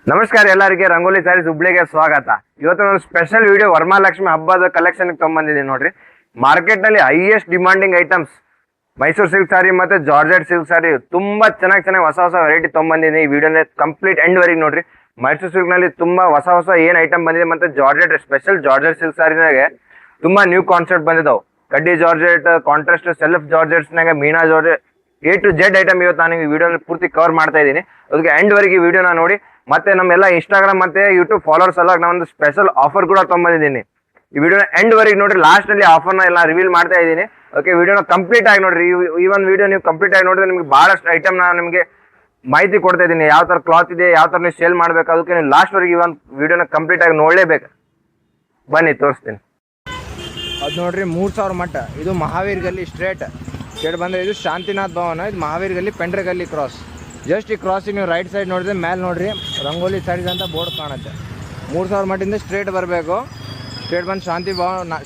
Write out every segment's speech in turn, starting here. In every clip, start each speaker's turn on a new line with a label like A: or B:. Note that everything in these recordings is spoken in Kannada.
A: ನಮಸ್ಕಾರ ಎಲ್ಲರಿಗೆ ರಂಗೋಲಿ ಸ್ಯಾರೀಸ್ ಹುಬ್ಳಿಗೆ ಸ್ವಾಗತ. ಇವತ್ತು ನಾನು ಸ್ಪೆಷಲ್ ವಿಡಿಯೋ ವರಮಹಾಲಕ್ಷ್ಮಿ ಹಬ್ಬದ ಕಲೆಕ್ಷನ್ ತೊಗೊಂಬಂದಿದ್ದೀನಿ ನೋಡ್ರಿ. ಮಾರ್ಕೆಟ್ ನಲ್ಲಿ highest demanding items Mysuru silk sari ಮತ್ತೆ ಜಾರ್ಜೆಟ್ ಸಿಲ್ಕ್ ಸಾರಿ ತುಂಬಾ ಚೆನ್ನಾಗಿ ಹೊಸ ವೆರೈಟಿ ತೊಗೊಂಬಂದಿದ್ದೀನಿ. ಈ ವಿಡಿಯೋನ ಕಂಪ್ಲೀಟ್ ಎಂಡ್ ವರೆಗೆ ನೋಡ್ರಿ. ಮೈಸೂರು ಸಿಲ್ಕ್ ನಲ್ಲಿ ತುಂಬಾ ಹೊಸ ಏನ್ ಐಟಮ್ ಬಂದಿದೆ ಮತ್ತೆ ಜಾರ್ಜೆಟ್ ಸ್ಪೆಷಲ್ ಜಾರ್ಜೆಟ್ ಸಿಲ್ಕ್ ಸಾರಿನಾಗೆ ತುಂಬಾ ನ್ಯೂ ಕಾನ್ಸೆಪ್ಟ್ ಬಂದಿದ್ದಾವೆ. ಕಡ್ಡಿ ಜಾರ್ಜೆಟ್, ಕಾಂಟ್ರಾಸ್ಟ್ ಸೆಲ್ಫ್ ಜಾರ್ಜೆಟ್ಸ್ನಾಗ meena georgette A to Z item ಇವತ್ತು ನಾನು ಈ ವಿಡಿಯೋನ ಪೂರ್ತಿ ಕವರ್ ಮಾಡ್ತಾ ಇದ್ದೀನಿ. ಅದಕ್ಕೆ ಎಂಡ್ ವರೆಗೆ ಈ ವಿಡಿಯೋನ ನೋಡಿ. ಮತ್ತೆ ನಮ್ಮೆಲ್ಲ ಇನ್ಸ್ಟಾಗ್ರಾಮ್ ಮತ್ತೆ ಯೂಟ್ಯೂಬ್ ಫಾಲೋವರ್ಸ್ ಎಲ್ಲ ನಾನು ಒಂದು ಸ್ಪೆಷಲ್ ಆಫರ್ ಕೂಡ ತೊಗೊಂಬಂದಿದ್ದೀನಿ. ಈ ವಿಡಿಯೋನ ಎಂಡ್ ವರೆಗೆ ನೋಡ್ರಿ. ಲಾಸ್ಟ್ ಅಲ್ಲಿ ಆಫರ್ನ ಎಲ್ಲ ರಿವೀಲ್ ಮಾಡ್ತಾ ಇದ್ದೀನಿ. ಓಕೆ, ವಿಡಿಯೋನ ಕಂಪ್ಲೀಟ್ ಆಗಿ ನೋಡ್ರಿ. ಈ ಒಂದು ವಿಡಿಯೋ ನೀವು ಕಂಪ್ಲೀಟ್ ಆಗಿ ನೋಡಿದ್ರೆ ನಿಮ್ಗೆ ಬಹಳಷ್ಟು ಐಟಮ್ ನಾನು ನಿಮಗೆ ಮಾಹಿತಿ ಕೊಡ್ತಾ ಇದ್ದೀನಿ. ಯಾವ ತರ ಕ್ಲಾತ್ ಇದೆ, ಯಾವ ತರ ನೀವು ಸೇಲ್ ಮಾಡ್ಬೇಕು, ಅದಕ್ಕೆ ನೀವು ಲಾಸ್ಟ್ ವರೆಗೆ ಈ ಒಂದು ವಿಡಿಯೋನ ಕಂಪ್ಲೀಟ್ ಆಗಿ ನೋಡಲೇಬೇಕು. ಬನ್ನಿ ತೋರಿಸ್ತೀನಿ.
B: ಅದು ನೋಡ್ರಿ 3000 ಮಟ್ಟ. ಇದು ಮಹಾವೀರ್ ಗಲ್ಲಿ ಸ್ಟ್ರೇಟ್ ಬಂದರೆ ಇದು ಶಾಂತಿನಾಥ್ ಭವನ. ಇದು ಮಹಾವೀರ್ ಗಲ್ಲಿ ಪೆಂಡ್ರೆ ಗಲ್ಲಿ ಕ್ರಾಸ್. ಜಸ್ಟ್ ಈ ಕ್ರಾಸಿಗೆ ನೀವು ರೈಟ್ ಸೈಡ್ ನೋಡಿದ್ರೆ ಮೇಲೆ ನೋಡ್ರಿ ರಂಗೋಲಿ ಸ್ಯಾರೀಸ್ ಅಂತ ಬೋರ್ಡ್ ಕಾಣುತ್ತೆ. 3000 ಮಟ್ಟಿಂದ ಸ್ಟ್ರೇಟ್ ಬರಬೇಕು. ಸ್ಟ್ರೇಟ್ ಬಂದು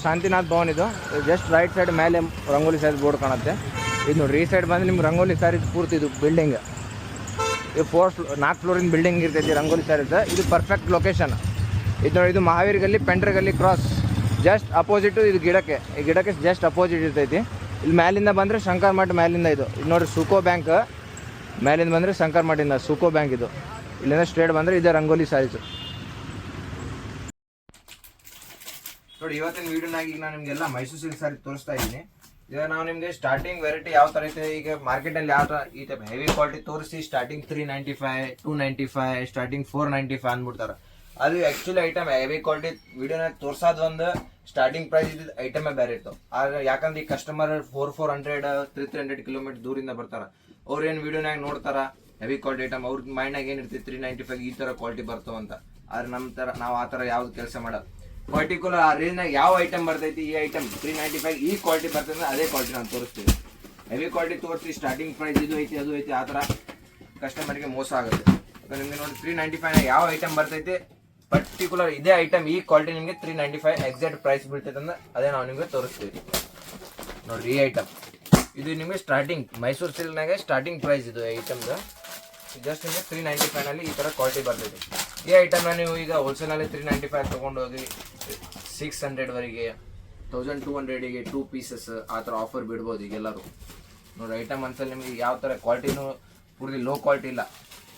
B: ಶಾಂತಿನಾಥ್ ಭವನ್. ಇದು ಜಸ್ಟ್ ರೈಟ್ ಸೈಡ್ ಮೇಲೆ ರಂಗೋಲಿ ಸ್ಯಾರೀಸ್ ಬೋರ್ಡ್ ಕಾಣುತ್ತೆ. ಇದು ನೋಡ್ರಿ ಈ ಸೈಡ್ ಬಂದು ನಿಮ್ಗೆ ರಂಗೋಲಿ ಸ್ಯಾರೀಸ್ ಪೂರ್ತಿ ಇದು ಬಿಲ್ಡಿಂಗ್. ಇದು 4 ಫ್ಲೋರಿನ ಬಿಲ್ಡಿಂಗ್ ಇರ್ತೈತಿ ರಂಗೋಲಿ ಸ್ಯಾರೀಸ್. ಇದು ಪರ್ಫೆಕ್ಟ್ ಲೊಕೇಶನ್. ಇದು ನೋಡಿ, ಇದು ಮಹಾವೀರ್ ಗಲ್ಲಿ ಪೆಂಡ್ರೆ ಗಲ್ಲಿ ಕ್ರಾಸ್. ಜಸ್ಟ್ ಅಪೋಸಿಟು ಇದು ಗಿಡಕ್ಕೆ. ಈ ಗಿಡಕ್ಕೆ ಜಸ್ಟ್ ಅಪೋಸಿಟ್ ಇರ್ತೈತಿ. ಇಲ್ಲಿ ಮೇಲಿಂದ ಬಂದರೆ ಶಂಕರ್ ಮಠ ಮೇಲಿಂದ. ಇದು ನೋಡಿ ಸುಕೋ ಬ್ಯಾಂಕ್ ಮೇಲಿಂದ ಬಂದರೆ ಶಂಕರ್ ಮಠಿಂದ ಸುಕೋ ಬ್ಯಾಂಕ್. ಇದು ಇಲ್ಲಿಂದ ಸ್ಟ್ರೇಟ್ ಬಂದರೆ ಇದೆ ರಂಗೋಲಿ ಸ್ಯಾರೀಸು. ನೋಡಿ, ಇವತ್ತಿನ ವೀಡಿಯೋನಾಗಿ ಈಗ ನಾನು ನಿಮಗೆಲ್ಲ ಮೈಸೂರು ಸಿಲ್ಕ್ ಸ್ಯಾರಿ ತೋರಿಸ್ತಾ ಇದ್ದೀನಿ. ಈಗ ನಾವು ನಿಮಗೆ ಸ್ಟಾರ್ಟಿಂಗ್ ವೆರೈಟಿ ಯಾವ ಥರ ಐತೆ, ಈಗ ಮಾರ್ಕೆಟಲ್ಲಿ ಯಾವ ಥರ ಈ ಟೈಪ್ ಹೆವಿ ಕ್ವಾಲಿಟಿ ತೋರಿಸಿ ಸ್ಟಾರ್ಟಿಂಗ್ 395, 295, ಸ್ಟಾರ್ಟಿಂಗ್ 495 ಅಂದ್ಬಿಡ್ತಾರೆ. ಅದು ಆ್ಯಕ್ಚುಲಿ ಐಟಮ್ ಹೆವಿ ಕ್ವಾಲಿಟಿ ವಿಡಿಯೋನಾಗ ತೋರ್ಸೋದು ಒಂದು ಸ್ಟಾರ್ಟಿಂಗ್ ಪ್ರೈಸ್ ಇದ್ದಿದ್ದು ಐಟಮೇ ಬೇರೆ ಇರ್ತವೆ. ಆದ್ರೆ ಯಾಕಂದ್ರೆ ಈ ಕಸ್ಟಮರ್ 400, 300 ಕಿಲೋಮೀಟರ್ ದೂರಿಂದ ಬರ್ತಾರೆ. ಅವ್ರು ಏನು ವಿಡಿಯೋನಾಗ ನೋಡ್ತಾರ ಹೆವಿ ಕ್ವಾಲಿಟಿ ಐಟಮ್, ಅವ್ರ ಮೈಂಡ್ನಾಗ ಏನಿರ್ತೈತಿ 395 ಈ ಥರ ಕ್ವಾಲಿಟಿ ಬರ್ತಾವಂತ. ಆದ್ರೆ ನಮ್ಮ ಥರ ನಾವು ಆ ಥರ ಯಾವ್ದು ಕೆಲಸ ಮಾಡೋದು. ಪರ್ಟಿಕ್ಯುಲರ್ ಆ ರೇಂಜ್ನಾಗ ಯಾವ ಐಟಮ್ ಬರ್ತೈತಿ, ಈ ಐಟಮ್ 395 ಈ ಕ್ವಾಲಿಟಿ ಬರ್ತದೆ, ಅದೇ ಕ್ವಾಲಿಟಿ ನಾವು ತೋರಿಸ್ತೀವಿ. ಹೆವಿ ಕ್ವಾಲಿಟಿ ತೋರಿಸಿ ಸ್ಟಾರ್ಟಿಂಗ್ ಪ್ರೈಸ್ ಇದು ಐತಿ ಅದು ಐತಿ ಆ ಥರ ಕಸ್ಟಮರ್ಗೆ ಮೋಸ ಆಗುತ್ತೆ. ನಿಮಗೆ ನೋಡಿ 395 ಯಾವ ಐಟಮ್ ಬರ್ತೈತಿ ಪರ್ಟಿಕ್ಯುಲರ್ ಇದೇ ಐಟಮ್ ಈ ಕ್ವಾಲಿಟಿ ನಿಮಗೆ 395 ಎಕ್ಸಾಕ್ಟ್ ಪ್ರೈಸ್ ಬೀಳ್ತೈತೆ ಅಂದ್ರೆ ಅದೇ ನಾವು ನಿಮಗೆ ತೋರಿಸ್ತೀವಿ. ನೋಡ್ರಿ ಈ ಐಟಮ್ ಇದು ನಿಮಗೆ ಸ್ಟಾರ್ಟಿಂಗ್ ಮೈಸೂರು ಸಿಲ್ಕ್ನಾಗೆ ಸ್ಟಾರ್ಟಿಂಗ್ ಪ್ರೈಸ್ ಇದು ಐಟಮ್ದು. ಜಸ್ಟ್ ನಿಮಗೆ 395ನಲ್ಲಿ ಈ ಥರ ಕ್ವಾಲಿಟಿ ಬರ್ತೈತಿ. ಈ ಐಟಮ್ನ ನೀವು ಈಗ ಹೋಲ್ಸೇಲಲ್ಲಿ 395 ತೊಗೊಂಡೋಗಿ 600ವರೆಗೆ 1200ಗೆ 2 ಪೀಸಸ್ ಆ ಥರ ಆಫರ್ ಬಿಡ್ಬೋದು ಈಗೆಲ್ಲರೂ. ನೋಡಿ ಐಟಮ್ ಅನ್ಸಲ್ಲಿ ನಿಮಗೆ ಯಾವ ಥರ ಕ್ವಾಲಿಟಿನೂ ಪೂರ್ತಿ ಲೋ ಕ್ವಾಲಿಟಿ ಇಲ್ಲ,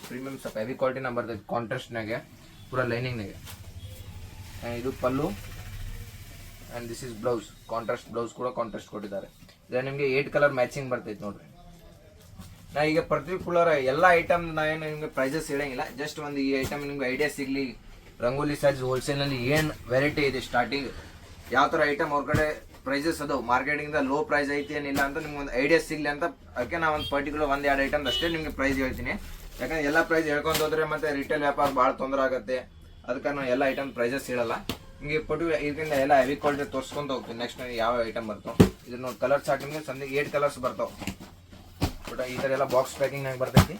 B: ಪ್ರೀಮಿಯಮ್ ಸ್ವಲ್ಪ ಹೆವಿ ಕ್ವಾಲಿಟಿನ ಬರ್ತೈತಿ ಕಾಂಟ್ರಾಸ್ಟ್ನಾಗೆ ಪೂರ ಲೈನಿಂಗ್ನಾಗೆ. ಇದು pallu and this is blouse. Contrast blouse ಕೂಡ ಕಾಂಟ್ರಾಸ್ಟ್ ಕೊಟ್ಟಿದ್ದಾರೆ. ಇದು ನಿಮಗೆ 8 ಕಲರ್ ಮ್ಯಾಚಿಂಗ್ ಬರ್ತೈತೆ ನೋಡ್ರಿ. ನಾ ಈಗ ಪರ್ಟಿಕ್ಯುಲರ್ ಎಲ್ಲ ಐಟಮ್ ನಾವೇನು ನಿಮಗೆ ಪ್ರೈಸಸ್ ಹೇಳಂಗಿಲ್ಲ. ಜಸ್ಟ್ ಒಂದು ಈ ಐಟಮ್ ನಿಮ್ಗೆ ಐಡಿಯಾ ಸಿಗಲಿ ರಂಗೋಲಿ ಸ್ಯಾರೀಸ್ ಹೋಲ್ಸೇಲ್ನಲ್ಲಿ ಏನು ವೆರೈಟಿ ಇದೆ, ಸ್ಟಾರ್ಟಿಂಗ್ ಯಾವ ಥರ ಐಟಮ್ ಅವ್ರ ಕಡೆ ಪ್ರೈಸಸ್ ಅದಾವೆ, ಮಾರ್ಕೆಟಿಂದ ಲೋ ಪ್ರೈಸ್ ಐತಿ ಏನಿಲ್ಲ ಅಂತ ನಿಮ್ಗೆ ಒಂದು ಐಡಿಯಾ ಸಿಗಲಿ ಅಂತ ಅದಕ್ಕೆ ನಾನು ಒಂದು ಪರ್ಟಿಕ್ಯುಲರ್ 1-2 ಐಟಮ್ ಅಷ್ಟೇ ನಿಮಗೆ ಪ್ರೈಸ್ ಹೇಳ್ತೀನಿ. ಯಾಕಂದ್ರೆ ಎಲ್ಲ ಪ್ರೈಸ್ ಹೇಳ್ಕೊಂಡು ಹೋದ್ರೆ ಮತ್ತೆ ರಿಟೇಲ್ ವ್ಯಾಪಾರ ಭಾಳ ತೊಂದರೆ ಆಗುತ್ತೆ. ಅದಕ್ಕೆ ನಾನು ಎಲ್ಲ ಐಟಮ್ ಪ್ರೈಸಸ್ ಹೇಳಲ್ಲ. ನಿಮಗೆ ಪರ್ಟಿಕ್ಯುಲರ್ ಇದರಿಂದ ಎಲ್ಲ ಹೆವಿ ಕ್ವಾಲಿಟಿ ತೋರಿಸ್ಕೊಂತ ಹೋಗ್ತೀನಿ. ನೆಕ್ಸ್ಟ್ ಯಾವ ಐಟಮ್ ಬರ್ತಾವೆ ಇದು ನೋಡಿ. ಕಲರ್ ಚಾರ್ಟ್ ನಿಮಗೆ ಸಂಜೆ 8 ಕಲರ್ಸ್ ಬರ್ತಾವೆ. ಬಟ್ ಈ ಥರ ಎಲ್ಲ ಬಾಕ್ಸ್ ಪ್ಯಾಕಿಂಗ್ನಾಗ ಬರ್ತೈತಿ.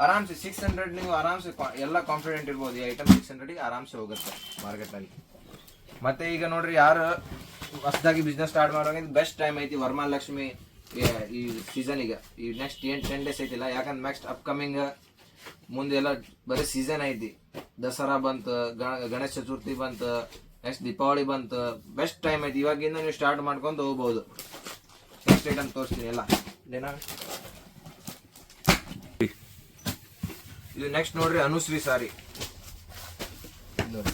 B: ಆರಾಮ್ಸೆ 600 ನೀವು ಆರಾಮ್ಸೆ ಎಲ್ಲ ಕಾನ್ಫಿಡೆಂಟ್ ಇರ್ಬೋದು. ಈ ಐಟಮ್ 600ಗೆ ಆರಾಮ್ಸೆ ಹೋಗುತ್ತೆ ಮಾರ್ಕೆಟ್ನಲ್ಲಿ. ಮತ್ತೆ ಈಗ ನೋಡ್ರಿ, ಯಾರು ಹೊಸದಾಗಿ ಬಿಸ್ನೆಸ್ ಸ್ಟಾರ್ಟ್ ಮಾಡೋಂಗೆ ಬೆಸ್ಟ್ ಟೈಮ್ ಐತಿ ವರಮಹಾಲಕ್ಷ್ಮಿ ಈ ಸೀಸನಿಗೆ. ಈ ನೆಕ್ಸ್ಟ್ 10 ಡೇಸ್ ಐತಿಲ್ಲ, ಯಾಕಂದ್ರೆ ನೆಕ್ಸ್ಟ್ ಅಪ್ಕಮಿಂಗ್ ಮುಂದೆಲ್ಲ ಬರೀ ಸೀಸನ್ ಐತಿ. ದಸರಾ ಬಂತು, ಗಣೇಶ ಚತುರ್ಥಿ ಬಂತು, ನೆಕ್ಸ್ಟ್ ದೀಪಾವಳಿ ಬಂತು. ಬೆಸ್ಟ್ ಟೈಮ್ ಐತಿ. ಇವಾಗಿಂದ ನೀವು ಸ್ಟಾರ್ಟ್ ಮಾಡ್ಕೊಂಡು ಹೋಗ್ಬೋದು. ನೆಕ್ಸ್ಟ್ ಐಟಮ್ ತೋರಿಸ್ತೀನಿ ಎಲ್ಲ ಏನ. ಇದು ನೆಕ್ಸ್ಟ್ ನೋಡ್ರಿ ಅನುಶ್ರೀ ಸಾರಿ.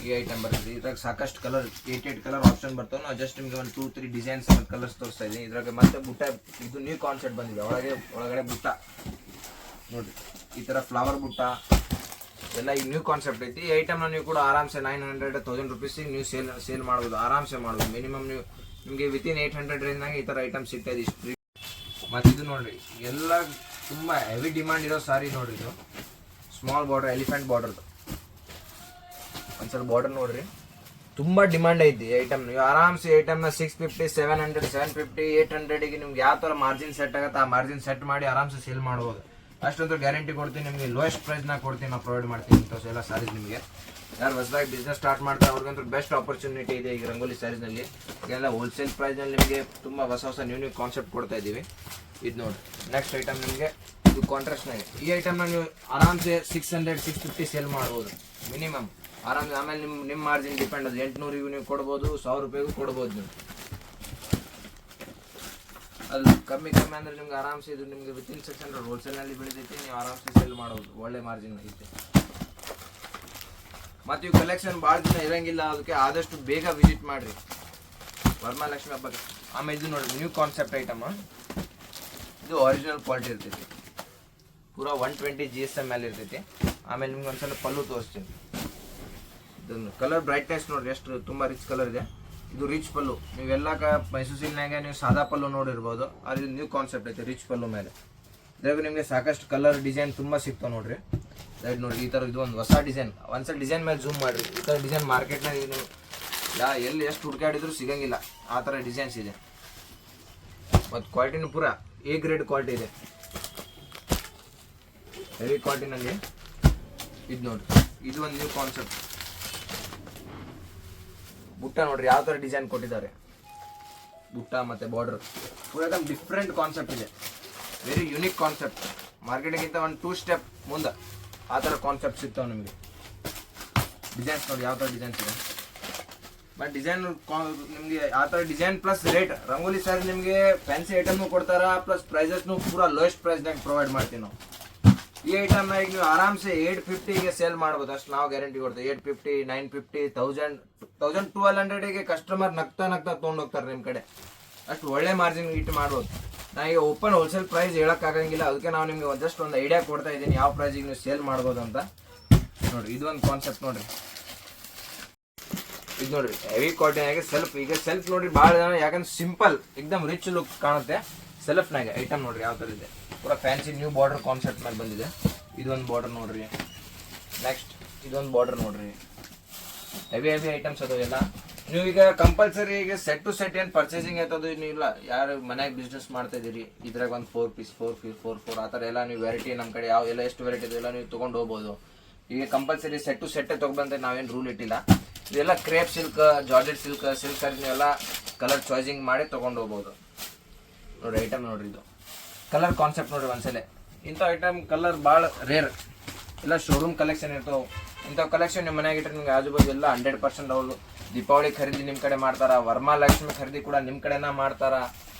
B: ಈ ಐಟಮ್ ಬರ್ತದೆ. ಇದ್ರಾಗ ಸಾಕಷ್ಟು ಕಲರ್ 8 ಕಲರ್ ಆಪ್ಷನ್ ಬರ್ತಾವೆ. ನಾವು ಜಸ್ಟ್ ನಿಮಗೆ ಒಂದು 2-3 ಡಿಸೈನ್ಸ್ ಕಲರ್ಸ್ ತೋರಿಸ್ತಾ ಇದ್ದೀನಿ. ಇದ್ರಾಗ ಮತ್ತೆ ಬುಟ್ಟ, ಇದು ನ್ಯೂ ಕಾನ್ಸೆಪ್ಟ್ ಬಂದಿದೆ. ಒಳಗಡೆ ಬುಟ್ಟ ನೋಡ್ರಿ, ಈ ಥರ ಫ್ಲವರ್ ಬುಟ್ಟ ಎಲ್ಲ ಈಗ ನ್ಯೂ ಕಾನ್ಸೆಪ್ಟ್ ಐತಿ. ಈ ಐಟಮ್ನ ನೀವು ಕೂಡ ಆರಾಮ್ಸೆ 900-1000 ರುಪೀಸಿಗೆ ನೀವು ಸೇಲ್ ಮಾಡ್ಬೋದು, ಆರಾಮ್ಸೆ ಮಾಡ್ಬೋದು. ಮಿನಿಮಮ್ ನೀವು ನಿಮಗೆ ವಿತಿನ್ 800 ರೇಂಜ್ನಾಗ ಈ ಥರ ಐಟಮ್ ಸಿಗ್ತಾ ಇದೆ. ಇಷ್ಟು ಮತ್ತು ಇದು ನೋಡಿರಿ ಎಲ್ಲ ತುಂಬ ಹೆವಿ ಡಿಮಾಂಡ್ ಇರೋ ಸಾರಿ ನೋಡ್ರಿ. ಇದು ಸ್ಮಾಲ್ ಬಾರ್ಡರ್, ಎಲಿಫೆಂಟ್ ಬಾರ್ಡರ್ದು ಒಂದ್ಸಲ ಬಾರ್ಡರ್ ನೋಡ್ರಿ, ತುಂಬ ಡಿಮಾಂಡ್ ಐತಿ ಐಟಮ್. ನೀವು ಆರಾಮ್ಸೆ ಐಟಮ್ನ 650, 700, 750, 800ಗೆ ನಿಮ್ಗೆ ಯಾವ ಥರ ಮಾರ್ಜಿನ್ ಸೆಟ್ ಆಗುತ್ತೆ ಆ ಮಾರ್ಜಿನ್ ಸೆಟ್ ಮಾಡಿ ಆರಾಮ್ಸೆ ಸೇಲ್ ಮಾಡ್ಬೋದು. ಅಷ್ಟೊಂದು ಗ್ಯಾರಂಟಿ ಕೊಡ್ತೀನಿ. ನಿಮಗೆ ಲೋಯೆಸ್ಟ್ ಪ್ರೈಸ್ನಾಗ ಕೊಡ್ತೀನಿ, ನಾವು ಪ್ರೊವೈಡ್ ಮಾಡ್ತೀನಿ ಇಂಥವು ಎಲ್ಲ ಸ್ಯಾರೀಸ್ ನಿಮಗೆ. ಯಾರು ಹೊಸದಾಗಿ ಬಿಸ್ನೆಸ್ ಸ್ಟಾರ್ಟ್ ಮಾಡ್ತಾರೆ ಅವ್ರಿಗಂತೂ ಬೆಸ್ಟ್ ಆಪರ್ಚುನಿಟಿ ಇದೆ ಈಗ ರಂಗೋಲಿ ಸ್ಯಾರೀಸ್ನಲ್ಲಿ. ಈಗೆಲ್ಲ ಹೋಲ್ಸೇಲ್ ಪ್ರೈಸ್ನಲ್ಲಿ ನಿಮಗೆ ತುಂಬ ಹೊಸ ನ್ಯೂ ಕಾನ್ಸೆಪ್ಟ್ ಕೊಡ್ತಾ ಇದ್ದೀವಿ. ಇದು ನೋಡಿ ನೆಕ್ಸ್ಟ್ ಐಟಮ್ ನಿಮಗೆ ಇದು ಕಾಂಟ್ರಾಸ್ಟ್ನಾಗೆ. ಈ ಐಟಮ್ನ ನೀವು ಆರಾಮ್ಸೆ 600 650 ಸೇಲ್ ಮಾಡ್ಬೋದು ಮಿನಿಮಮ್ ಆರಾಮ್ಸೆ. ಆಮೇಲೆ ನಿಮ್ಮ ಮಾರ್ಜಿನ್ ಡಿಪೆಂಡ್ ಅದು. 800 ನೀವು ಕೊಡ್ಬೋದು, 1000 ರೂಪಾಯಿಗೂ ಕೊಡ್ಬೋದು ನೀವು. ಅದು ಕಮ್ಮಿ ಅಂದ್ರೆ ನಿಮ್ಗೆ ಆರಾಮ್ಸೆ ಇದು ನಿಮಗೆ ವಿತಿನ್ 600 ಹೋಲ್ಸೇಲ್ನಲ್ಲಿ ಬೆಳಿತೈತಿ. ನೀವು ಆರಾಮ್ಸೆ ಸೇಲ್ ಮಾಡ್ಬೋದು, ಒಳ್ಳೆ ಮಾರ್ಜಿನ್ ಐತೆ. ಮತ್ತು ಇವು ಕಲೆಕ್ಷನ್ ಭಾಳ ದಿನ ಇರಂಗಿಲ್ಲ, ಅದಕ್ಕೆ ಆದಷ್ಟು ಬೇಗ ವಿಸಿಟ್ ಮಾಡಿರಿ ವರಮಹಾಲಕ್ಷ್ಮಿ ಹಬ್ಬಕ್ಕೆ. ಆಮೇಲೆ ಇದು ನೋಡಿ ನ್ಯೂ ಕಾನ್ಸೆಪ್ಟ್ ಐಟಮ್. ಇದು ಒರಿಜಿನಲ್ ಕ್ವಾಲಿಟಿ ಇರ್ತೈತಿ, ಪೂರಾ 120 GSM ಮೇಲೆ ಇರ್ತೈತಿ. ಆಮೇಲೆ ನಿಮ್ಗೆ ಒಂದ್ಸಲ ಪಲ್ಲು ತೋರಿಸ್ತೀನಿ. ಇದೊಂದು ಕಲರ್ ಬ್ರೈಟ್ನೆಸ್ ನೋಡ್ರಿ ಎಷ್ಟು ತುಂಬ ರಿಚ್ ಕಲರ್ ಇದೆ. ಇದು ರಿಚ್ ಪಲ್ಲು. ನೀವೆಲ್ಲ ಮೈಸೂರು ಸಿಲ್ಕ್ನಾಗ ನೀವು ಸಾದಾ ಪಲ್ಲು ನೋಡಿರ್ಬೋದು, ಅದು ನ್ಯೂ ಕಾನ್ಸೆಪ್ಟ್ ಐತೆ ರಿಚ್ ಪಲ್ಲು ಮೇಲೆ. ಇದ್ರಾಗ ನಿಮಗೆ ಸಾಕಷ್ಟು ಕಲರ್ ಡಿಸೈನ್ ತುಂಬ ಸಿಗ್ತಾವೆ ನೋಡ್ರಿ. ರೈಟ್ ನೋಡಿ, ಈ ಥರ ಇದು ಒಂದು ಹೊಸ ಡಿಸೈನ್. ಒಂದ್ಸಲ ಡಿಸೈನ್ ಮೇಲೆ ಝೂಮ್ ಮಾಡಿರಿ. ಈ ಥರ ಡಿಸೈನ್ ಮಾರ್ಕೆಟ್ನಾಗ ನೀವು ಎಲ್ಲಿ ಎಷ್ಟು ಹುಡುಕಾಡಿದ್ರು ಸಿಗಂಗಿಲ್ಲ, ಆ ಥರ ಡಿಸೈನ್ಸ್ ಇದೆ. ಮತ್ತು ಕ್ವಾಲಿಟಿನೂ ಪೂರ A ಗ್ರೇಡ್ ಕ್ವಾಲಿಟಿ ಇದೆ, ಹೆವಿ ಕ್ವಾಲಿಟಿನಲ್ಲಿ. ಇದು ನೋಡ್ರಿ, ಇದು ಒಂದು ನ್ಯೂ ಕಾನ್ಸೆಪ್ಟ್. ಬುಟ್ಟ ನೋಡ್ರಿ ಯಾವ ಥರ ಡಿಸೈನ್ ಕೊಟ್ಟಿದ್ದಾರೆ. ಬುಟ್ಟ ಮತ್ತು ಬಾರ್ಡರ್ ಪೂರ एकदम ಡಿಫ್ರೆಂಟ್ ಕಾನ್ಸೆಪ್ಟ್ ಇದೆ, ವೆರಿ ಯುನಿಕ್ ಕಾನ್ಸೆಪ್ಟ್. ಮಾರ್ಕೆಟಿಗಿಂತ ಒಂದು 2 ಸ್ಟೆಪ್ ಮುಂದೆ ಆ ಥರ ಕಾನ್ಸೆಪ್ಟ್ ಸಿಗ್ತಾವೆ ನಿಮಗೆ. ಡಿಸೈನ್ಸ್ ನೋಡಿ ಯಾವ ಥರ ಡಿಸೈನ್ಸ್ ಇದೆ. ಬಟ್ ಡಿಸೈನ್ ನಿಮಗೆ ಆ ಥರ design plus rate. Rangoli sari ನಿಮಗೆ ಫ್ಯಾನ್ಸಿ ಐಟಮ್ನು ಕೊಡ್ತಾರ, ಪ್ಲಸ್ ಪ್ರೈಸಸ್ನು ಪೂರಾ ಲೋಯೆಸ್ಟ್ ಪ್ರೈಸ್ನಾಗ ಪ್ರೊವೈಡ್ ಮಾಡ್ತೀವಿ ನಾವು. ಈ ಐಟಮ್ನ ಈಗ ನೀವು ಆರಾಮ್ಸೆ 850ಗೆ ಸೇಲ್ ಮಾಡ್ಬೋದು, ಅಷ್ಟು ನಾವು ಗ್ಯಾರಂಟಿ ಕೊಡ್ತೀವಿ. 850, 950, 1000, 1200ಗೆ ಕಸ್ಟಮರ್ ನಗ್ತಾ ತೊಗೊಂಡು ಹೋಗ್ತಾರೆ ನಿಮ್ಮ ಕಡೆ. ಅಷ್ಟು ಒಳ್ಳೆ ಮಾರ್ಜಿನ್ ಇಟ್ಟು ಮಾಡ್ಬೋದು. ನಾ ಈಗ ಓಪನ್ ಹೋಲ್ಸೇಲ್ ಪ್ರೈಸ್ ಹೇಳೋಕ್ಕಾಗಂಗಿಲ್ಲ, ಅದಕ್ಕೆ ನಾವು ನಿಮಗೆ ಜಸ್ಟ್ ಒಂದು ಐಡಿಯಾ ಕೊಡ್ತಾ ಇದ್ದೀನಿ ಯಾವ ಪ್ರೈಸಿಗೆ ನೀವು ಸೇಲ್ ಮಾಡ್ಬೋದು ಅಂತ. ನೋಡಿರಿ ಇದು ಒಂದು ಕಾನ್ಸೆಪ್ಟ್ ನೋಡಿರಿ. ಇದು ನೋಡ್ರಿ ಹೆವಿ ಕ್ವಾಲಿಟಿನಾಗೆ ಸೆಲ್ಫ್. ಈಗ ಸೆಲ್ಫ್ ನೋಡ್ರಿ ಭಾಳ ಜನ ಯಾಕಂದ್ರೆ ಸಿಂಪಲ್ ಎಕ್ದಮ್ ರಿಚ್ ಲುಕ್ ಕಾಣುತ್ತೆ. ಸೆಲ್ಫ್ನಾಗೆ ಐಟಮ್ ನೋಡ್ರಿ ಯಾವ ಥರ ಇದೆ, ಪೂರಾ ಫ್ಯಾನ್ಸಿ ನ್ಯೂ ಬಾರ್ಡರ್ ಕಾನ್ಸೆಪ್ಟ್ ಮೇಲೆ ಬಂದಿದೆ. ಇದೊಂದು ಬಾರ್ಡರ್ ನೋಡ್ರಿ, ನೆಕ್ಸ್ಟ್ ಇದೊಂದು ಬಾರ್ಡರ್ ನೋಡ್ರಿ. ಹೆವಿ ಐಟಮ್ಸ್ ಅದು ಎಲ್ಲ. ನೀವು ಈಗ ಕಂಪಲ್ಸರಿ ಈಗ ಸೆಟ್ ಟು ಸೆಟ್ ಏನು ಪರ್ಚೇಸಿಂಗ್ ಆಯ್ತದು ಇಲ್ಲ, ಯಾರು ಮನೆಯಾಗ ಬಿಸ್ನೆಸ್ ಮಾಡ್ತಾ ಇದ್ದೀರಿ, ಇದ್ರಾಗ ಒಂದು 4 ಪೀಸ್ 4 ಪೀಸ್ 4 ಆ ಥರ ಎಲ್ಲ ನೀವು ವೆರೈಟಿ ನಮ್ಮ ಕಡೆ ಯಾವ ಎಲ್ಲ ಎಷ್ಟು ವೆರೈಟಿ ಇದೆಲ್ಲ ನೀವು ತೊಗೊಂಡು ಹೋಗ್ಬೋದು. ಈಗ ಕಂಪಲ್ಸರಿ ಸೆಟ್ ಟು ಸೆಟ್ಟೇ ತೊಗೊಬಂದ್ರೆ ನಾವೇನು ರೂಲ್ ಇಟ್ಟಿಲ್ಲ. ಇದೆಲ್ಲ ಕ್ರೇಪ್ ಸಿಲ್ಕ್, ಜಾರ್ಜೆಟ್ ಸಿಲ್ಕ್ ಸಾರಿ ನೀವೆಲ್ಲ ಕಲರ್ ಚಾಯ್ಸಿಂಗ್ ಮಾಡಿ ತೊಗೊಂಡು ಹೋಗ್ಬೋದು. ನೋಡಿರಿ ಐಟಮ್ ನೋಡ್ರಿ, ಇದು ಕಲರ್ ಕಾನ್ಸೆಪ್ಟ್ ನೋಡ್ರಿ ಒಂದ್ಸಲ. ಇಂಥ ಐಟಮ್ ಕಲರ್ ಭಾಳ ರೇರ್, ಎಲ್ಲ ಶೋರೂಮ್ ಕಲೆಕ್ಷನ್ ಇರ್ತಾವೆ. ಇಂಥ ಕಲೆಕ್ಷನ್ ನಿಮ್ಮ ಮನೆಯಾಗ ಇಟ್ಟರೆ ನಿಮ್ಗೆ ಆಜು ಬಾಜು ಎಲ್ಲ 100% ಅವರು ದೀಪಾವಳಿ ಖರೀದಿ ನಿಮ್ಮ ಕಡೆ ಮಾಡ್ತಾರ, ವರಮಹಾಲಕ್ಷ್ಮಿ ಖರೀದಿ ಕೂಡ ನಿಮ್ಮ ಕಡೆನ ಮಾಡ್ತಾರ,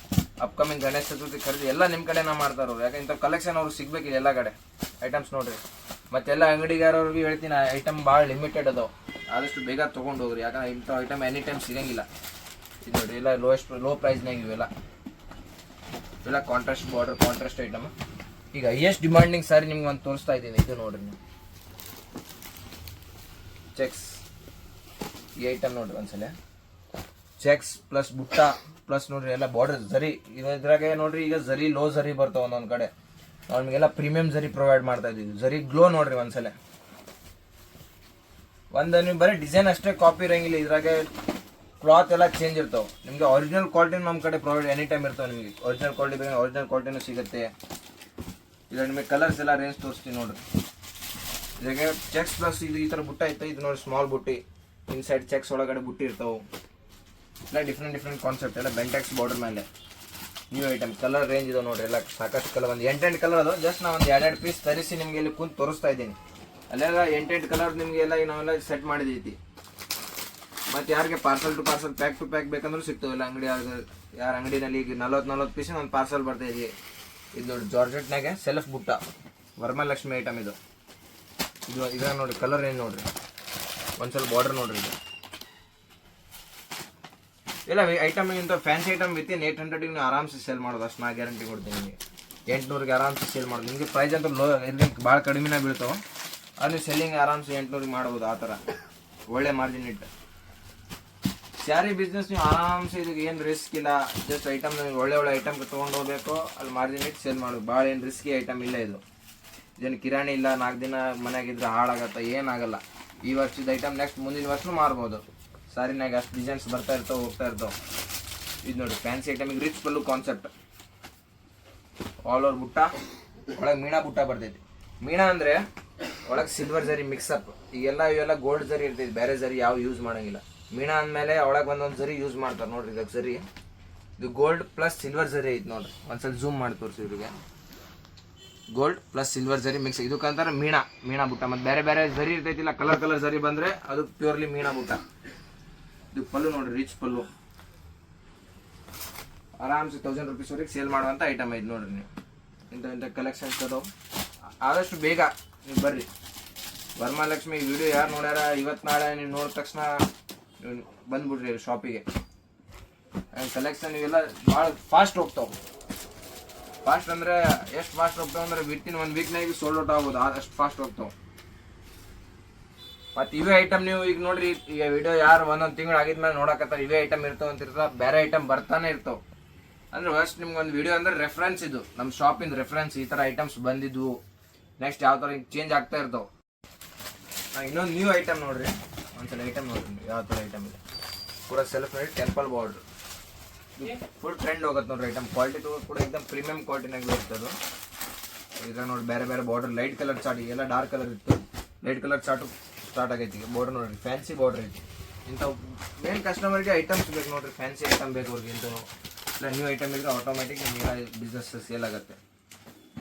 B: ಅಪ್ಕಮಿಂಗ್ ಗಣೇಶ ಚತುರ್ಥಿ ಖರೀದಿ ಎಲ್ಲ ನಿಮ್ಮ ಕಡೆನ ಮಾಡ್ತಾರ ಅವ್ರು. ಯಾಕೆ ಇಂಥ ಕಲೆಕ್ಷನ್ ಅವ್ರು ಸಿಗ್ಬೇಕಿಲ್ಲ ಎಲ್ಲ ಕಡೆ ಐಟಮ್ಸ್ ನೋಡ್ರಿ. ಮತ್ತೆಲ್ಲ ಅಂಗಡಿಗಾರವ್ರಿಗೆ ಹೇಳ್ತೀನಿ, ಐಟಮ್ ಭಾಳ ಲಿಮಿಟೆಡ್ ಅದಾವೆ, ಆದಷ್ಟು ಬೇಗ ತೊಗೊಂಡು ಹೋಗ್ರಿ. ಯಾಕಂದ್ರೆ ಇಂಥ ಐಟಮ್ ಎನಿ ಟೈಮ್ ಸಿಗಂಗಿಲ್ಲ. ಇದು ನೋಡಿ ಎಲ್ಲ ಲೋ ಪ್ರೈಸ್ನಾಗ ಇವೆಲ್ಲ ಕಾಂಟ್ರಾಸ್ಟ್ ಬಾರ್ಡರ್, ಕಾಂಟ್ರಾಸ್ಟ್ ಐಟಮ್. ಈಗ ಹೈಯೆಸ್ಟ್ ಡಿಮಾಂಡಿಂಗ್ ಸಾರಿ ನಿಮ್ಗೆ ಒಂದು ತೋರಿಸ್ತಾ ಇದ್ದೀನಿ. ಇದು ನೋಡ್ರಿ ನೀವು ಚೆಕ್ಸ್. ಈ ಐಟಮ್ ನೋಡ್ರಿ ಒಂದ್ಸಲ, ಚೆಕ್ಸ್ ಪ್ಲಸ್ ಬುಟ್ಟ ಪ್ಲಸ್ ನೋಡ್ರಿ ಎಲ್ಲ ಬಾರ್ಡರ್ ಜರಿ. ಇದ್ರಾಗೆ ನೋಡ್ರಿ ಈಗ ಜರಿ ಲೋ ಜರಿ ಬರ್ತಾವ ಒಂದೊಂದು ಕಡೆ, ನಾವು ನಿಮಗೆಲ್ಲ ಪ್ರೀಮಿಯಂ ಜರಿ ಪ್ರೊವೈಡ್ ಮಾಡ್ತಾ ಇದ್ದೀವಿ. ಜರಿ ಗ್ಲೋ ನೋಡ್ರಿ ಒಂದ್ಸಲ. ನೀವು ಬರೀ ಡಿಸೈನ್ ಅಷ್ಟೇ ಕಾಪಿ ಇರಂಗಿಲ್ಲ, ಇದ್ರಾಗೆ ಕ್ಲಾತ್ ಎಲ್ಲ ಚೇಂಜ್ ಇರ್ತಾವೆ. ನಿಮಗೆ ಒರಿಜಿನಲ್ ಕ್ವಾಲಿಟಿ ನಮ್ಮ ಕಡೆ ಪ್ರೊವೈಡ್ ಎನಿ ಟೈಮ್ ಇರ್ತಾವೆ. ನಿಮಗೆ ಒರಿಜಿನಲ್ ಕ್ವಾಲಿಟಿ ಬೇಕು, ಒರಿಜಿನಲ್ ಕ್ವಾಲಿಟಿನೂ ಸಿಗುತ್ತೆ. ಇದ್ರಾಗ ನಿಮಗೆ ಕಲರ್ಸ್ ಎಲ್ಲ ರೇಂಜ್ ತೋರಿಸ್ತೀನಿ ನೋಡ್ರಿ. ಇದ್ರಾಗೆ ಚೆಕ್ಸ್ ಪ್ಲಸ್ ಇದು ಈ ಥರ ಬುಟ್ಟ ಐತೆ. ಇದು ನೋಡಿ ಸ್ಮಾಲ್ ಬುಟ್ಟಿ, ಇನ್ಸೈಡ್ ಚೆಕ್ಸ್ ಒಳಗಡೆ ಬುಟ್ಟಿ ಇರ್ತಾವೆ. ಎಲ್ಲ ಡಿಫ್ರೆಂಟ್ ಕಾನ್ಸೆಪ್ಟ್, ಎಲ್ಲ ಬೆಂಟೆಕ್ಸ್ ಬಾರ್ಡರ್ ಮೇಲೆ ನ್ಯೂ ಐಟಮ್. ಕಲರ್ ರೇಂಜ್ ಇದೆ ನೋಡ್ರಿ, ಎಲ್ಲ ಸಾಕಷ್ಟು ಕಲರ್, ಒಂದು 8 ಕಲರ್ ಅದು. ಜಸ್ಟ್ ನಾವು ಒಂದು 2 ಪೀಸ್ ತರಿಸಿ ನಿಮಗೆ ಇಲ್ಲಿ ಕುಂತು ತೋರಿಸ್ತಾ ಇದ್ದೀನಿ. ಅಲ್ಲೆಲ್ಲ 8 ಕಲರ್ ನಿಮಗೆ ಎಲ್ಲ ಈಗ ನಾವೆಲ್ಲ ಸೆಟ್ ಮಾಡಿದೈತಿ. ಮತ್ತು ಯಾರಿಗೆ parcel to parcel, pack to pack ಬೇಕಂದ್ರೂ ಸಿಗ್ತಾವೆಲ್ಲ ಅಂಗಡಿ. ಯಾರ ಅಂಗಡಿನಲ್ಲಿ ಈಗ 40 ಪೀಸ್ ಒಂದು ಪಾರ್ಸಲ್ ಬರ್ತಾ ಇದೆ. ಇದು ನೋಡಿ ಜಾರ್ಜೆಟ್ನಾಗೆ ಸೆಲ್ಫ್ ಬುಟ್ಟ, ವರಮಹಾಲಕ್ಷ್ಮಿ ಐಟಮ್ ಇದು. ಇದ್ರಾಗ ನೋಡ್ರಿ ಕಲರ್ ಏನು ನೋಡ್ರಿ, ಒಂದ್ಸಲ ಬಾರ್ಡರ್ ನೋಡ್ರಿ. ಇದು ಇಲ್ಲ ಐಟಮ್ ಇಂಥ ಫ್ಯಾನ್ಸಿ ಐಟಮ್ ವಿತಿನ್ 800ಗೆ ನೀವು ಆರಾಮ್ಸೆ ಸೇಲ್ ಮಾಡೋದು, ಅಷ್ಟು ನಾ ಗ್ಯಾರಂಟಿ ಕೊಡ್ತೀನಿ ನಿಮಗೆ. 800ಗೆ ಆರಾಮ್ಸೆ ಸೇಲ್ ಮಾಡೋದು. ನಿಮಗೆ ಪ್ರೈಸ್ ಅಂತ ಲೋ ಭಾಳ ಕಡಿಮೆನೇ ಬೀಳ್ತಾವೆ, ಅದು ನೀವು ಸೆಲ್ಲಿಂಗ್ ಆರಾಮ್ಸೆ 800ಗೆ ಮಾಡ್ಬೋದು. ಆ ಥರ ಒಳ್ಳೆ ಮಾರ್ಜಿನ್ ಇಟ್ಟು ಸ್ಯಾರಿ ಬಿಸ್ನೆಸ್ ನೀವು ಆರಾಮ್ಸೆ. ಇದಕ್ಕೆ ಏನು ರಿಸ್ಕ್ ಇಲ್ಲ, ಜಸ್ಟ್ ಐಟಮ್ ನಿಮಗೆ ಒಳ್ಳೆ ಐಟಮ್ ತೊಗೊಂಡು ಹೋಗ್ಬೇಕು, ಅಲ್ಲಿ ಮಾರ್ಜಿನ್ ಇಟ್ಟು ಸೇಲ್ ಮಾಡೋದು. ಭಾಳ ಏನು ರಿಸ್ಕಿ ಐಟಮ್ ಇಲ್ಲ ಇದು. ಇದೇನು ಕಿರಾಣಿ ಇಲ್ಲ, 4 ದಿನ ಮನೆಯಾಗಿದ್ರೆ ಹಾಳಾಗತ್ತೆ, ಏನಾಗಲ್ಲ. ಈ ವರ್ಷದ ಐಟಮ್ ನೆಕ್ಸ್ಟ್ ಮುಂದಿನ ವರ್ಷನೂ ಮಾರ್ಬೋದು. ಸಾರಿನಾಗ ಅಷ್ಟು ಡಿಸೈನ್ಸ್ ಬರ್ತಾ ಇರ್ತಾವೆ, ಹೋಗ್ತಾ ಇರ್ತಾವೆ. ಇದು ನೋಡಿ ಫ್ಯಾನ್ಸಿ ಐಟಮಿಗೆ ರಿಚ್ ಪಲ್ಲು ಕಾನ್ಸೆಪ್ಟ್, ಆಲ್ ಓವರ್ ಬುಟ್ಟ, ಒಳಗೆ ಮೀನಾ ಬುಟ್ಟ ಬರ್ತೈತಿ. ಮೀನಾ ಅಂದರೆ ಒಳಗೆ ಸಿಲ್ವರ್ ಜರಿ ಮಿಕ್ಸಪ್. ಇವೆಲ್ಲ ಗೋಲ್ಡ್ ಜರಿ ಇರ್ತೈತಿ, ಬೇರೆ ಜರಿ ಯಾವ ಯೂಸ್ ಮಾಡೋಂಗಿಲ್ಲ. ಮೀನಾ ಅಂದಮೇಲೆ ಒಳಗೆ ಒಂದೊಂದು ಜರಿ ಯೂಸ್ ಮಾಡ್ತಾರೆ ನೋಡ್ರಿ. ಇದಕ್ಕೆ ಜರಿ ಇದು ಗೋಲ್ಡ್ ಪ್ಲಸ್ ಸಿಲ್ವರ್ ಜರಿ ಐತಿ ನೋಡ್ರಿ. ಒಂದ್ಸಲ ಝೂಮ್ ಮಾಡಿ ತೋರಿಸಿ ಇವ್ರಿಗೆ. ಗೋಲ್ಡ್ ಪ್ಲಸ್ ಸಿಲ್ವರ್ ಜರಿ ಮಿಕ್ಸ್. ಇದಕ್ಕಂತಾರೆ ಮೀನಾ ಬುಟ್ಟ. ಮತ್ತು ಬೇರೆ ಬೇರೆ ಜರಿ ಇರ್ತೈತಿಲ್ಲ, ಕಲರ್ ಜರಿ ಬಂದರೆ ಅದು ಪ್ಯೂರ್ಲಿ ಮೀನಾ ಬುಟ್ಟ. ಇದು ಪಲ್ಲು ನೋಡ್ರಿ, ರಿಚ್ ಪಲ್ಲು. ಆರಾಮ್ಸೆ 1000 ರೂಪೀಸ್ವರೆಗೆ ಸೇಲ್ ಮಾಡುವಂಥ ಐಟಮ್ ಐತೆ ನೋಡ್ರಿ. ನೀವು ಇಂಥ ಕಲೆಕ್ಷನ್ಸ್ ಅದಾವೆ. ಆದಷ್ಟು ಬೇಗ ನೀವು ಬರ್ರಿ ವರಮಹಾಲಕ್ಷ್ಮಿ ವಿಡಿಯೋ ಯಾರು ನೋಡ್ಯಾರ ಇವತ್ತು ನಾಳೆ ನೀವು ನೋಡಿದ ತಕ್ಷಣ ನೀವು ಬಂದ್ಬಿಡ್ರಿ ಶಾಪಿಗೆ. ಕಲೆಕ್ಷನ್ ಇವೆಲ್ಲ ಭಾಳ ಫಾಸ್ಟ್ ಹೋಗ್ತಾವೆ. ಫಾಸ್ಟ್ ಅಂದರೆ ಎಷ್ಟು ಫಾಸ್ಟ್ ಹೋಗ್ತಾವೆ ಅಂದರೆ ವಿತಿನ್ 1 ವೀಕ್ನಾಗ ಸೋಲ್ಡ್ ಔಟ್ ಆಗ್ಬೋದು, ಅಷ್ಟು ಫಾಸ್ಟ್ ಹೋಗ್ತಾವೆ. ಮತ್ತು ಇವೇ ಐಟಮ್ ನೀವು ಈಗ ನೋಡ್ರಿ, ಈಗ ವಿಡಿಯೋ ಯಾರು ಒಂದೊಂದು ತಿಂಗಳು ಆಗಿದ್ಮೇಲೆ ನೋಡಕತ್ತಾರೆ, ಇವೇ ಐಟಮ್ ಇರ್ತಾವೆ ಅಂತ ಇರ್ತಾವೆ, ಬೇರೆ ಐಟಮ್ ಬರ್ತಾನೆ ಇರ್ತಾವೆ. ಅಂದರೆ ಫಸ್ಟ್ ನಿಮ್ಗೆ ಒಂದು ವಿಡಿಯೋ ಅಂದರೆ ರೆಫರೆನ್ಸ್, ಇದು ನಮ್ಮ ಶಾಪಿಂದ ರೆಫರೆನ್ಸ್, ಈ ಥರ ಐಟಮ್ಸ್ ಬಂದಿದ್ವು, ನೆಕ್ಸ್ಟ್ ಯಾವ ಥರ ಚೇಂಜ್ ಆಗ್ತಾ ಇರ್ತಾವೆ. ಇನ್ನೊಂದು ನ್ಯೂ ಐಟಮ್ ನೋಡ್ರಿ, ಒಂದ್ಸಲ ಐಟಮ್ ನೋಡ್ರಿ ಯಾವ ಥರ ಐಟಮ್ ಇದೆ. ಪೂರ ಸೆಲ್ಫ್ ನೋಡಿ, ಟೆಂಪಲ್ ಬಾರ್ಡ್ರ್, ಫುಲ್ ಟ್ರೆಂಡ್ ಹೋಗುತ್ತೆ ನೋಡ್ರಿ ಐಟಮ್. ಕ್ವಾಲಿಟಿ ಕೂಡ एकदम ಪ್ರೀಮಿಯಂ ಕ್ವಾಲಿಟಿನಾಗ ಇರ್ತದೆ. ಇದ್ರಾಗ ನೋಡಿ ಬೇರೆ ಬೇರೆ ಬಾರ್ಡರ್, ಲೈಟ್ ಕಲರ್ ಚಾರ್ಟ್, ಎಲ್ಲ ಡಾರ್ಕ್ ಕಲರ್ ಇತ್ತು, ಲೈಟ್ ಕಲರ್ ಚಾರ್ಟು ಸ್ಟಾರ್ಟ್ ಆಗೈತಿ. ಈಗ ಬಾರ್ಡರ್ ನೋಡ್ರಿ, ಫ್ಯಾನ್ಸಿ ಬಾರ್ಡರ್ ಐತಿ. ಇಂಥವು ಮೇನ್ ಕಸ್ಟಮರ್ಗೆ ಐಟಮ್ಸ್ ಬೇಕು ನೋಡ್ರಿ, ಫ್ಯಾನ್ಸಿ ಐಟಮ್ ಬೇಕು ಅವ್ರಿಗೆ. ಇಂಥವು ಇಲ್ಲ ನ್ಯೂ ಐಟಮ್ ಇದ್ರೆ ಆಟೋಮೆಟಿಕ್ ನಿಮಗೆಲ್ಲ ಬಿಸ್ನೆಸ್ ಸೇಲ್ ಆಗುತ್ತೆ.